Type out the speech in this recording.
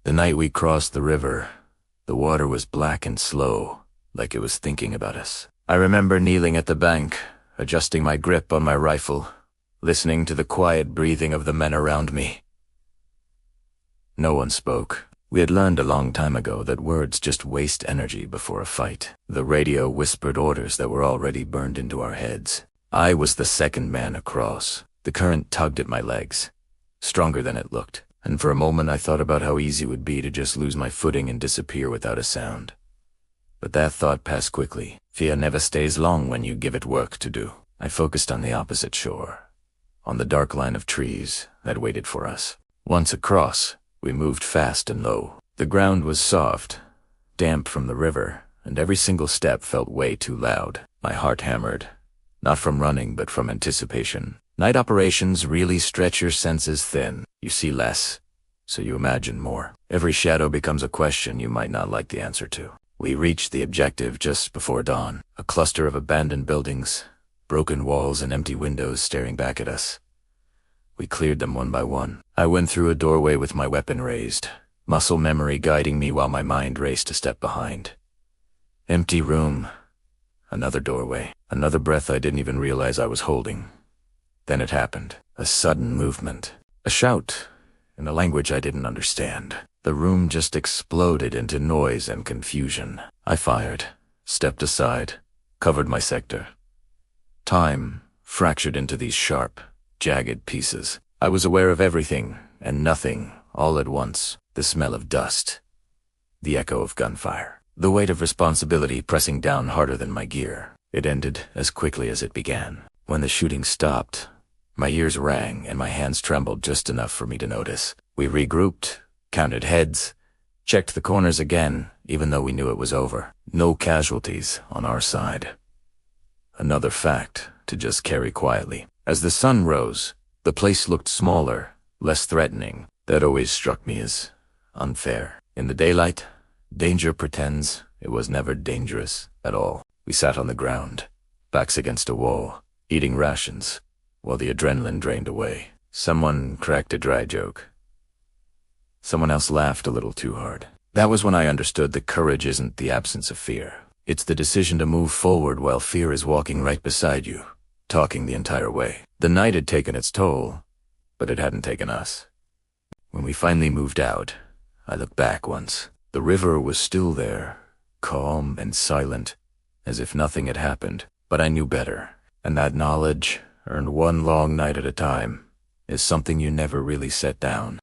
The night we crossed the river, the water was black and slow, like it was thinking about us. I remember kneeling at the bank, adjusting my grip on my rifle, listening to the quiet breathing of the men around me. No one spoke. We had learned a long time ago that words just waste energy before a fight. The radio whispered orders that were already burned into our heads. I was the second man across. The current tugged at my legs, stronger than it looked, and for a moment I thought about how easy it would be to just lose my footing and disappear without a sound. But that thought passed quickly. Fear never stays long when you give it work to do. I focused on the opposite shore, on the dark line of trees that waited for us. Once across, we moved fast and low. The ground was soft, damp from the river, and every single step felt way too loud. My heart hammered, not from running but from anticipation. Night operations really stretch your senses thin. You see less, so you imagine more. Every shadow becomes a question you might not like the answer to. We reached the objective just before dawn, a cluster of abandoned buildings, broken walls and empty windows staring back at us. We cleared them one by one. I went through a doorway with my weapon raised, muscle memory guiding me while my mind raced a step behind. Empty room, another doorway, another breath I didn't even realize I was holding. Then it happened. A sudden movement. A shout, in a language I didn't understand. The room just exploded into noise and confusion. I fired, stepped aside, covered my sector. Time fractured into these sharp, jagged pieces. I was aware of everything and nothing all at once. The smell of dust, the echo of gunfire, the weight of responsibility pressing down harder than my gear. It ended as quickly as it began. When the shooting stopped, my ears rang and my hands trembled just enough for me to notice. We regrouped, counted heads, checked the corners again, even though we knew it was over. No casualties on our side. Another fact to just carry quietly. As the sun rose, the place looked smaller, less threatening. That always struck me as unfair. In the daylight, danger pretends it was never dangerous at all. We sat on the ground, backs against a wall, eating rations, while the adrenaline drained away. Someone cracked a dry joke. Someone else laughed a little too hard. That was when I understood that courage isn't the absence of fear. It's the decision to move forward while fear is walking right beside you, talking the entire way. The night had taken its toll, but it hadn't taken us. When we finally moved out, I looked back once. The river was still there, calm and silent, as if nothing had happened. But I knew better, and that knowledge, earned one long night at a time, is something you never really set down.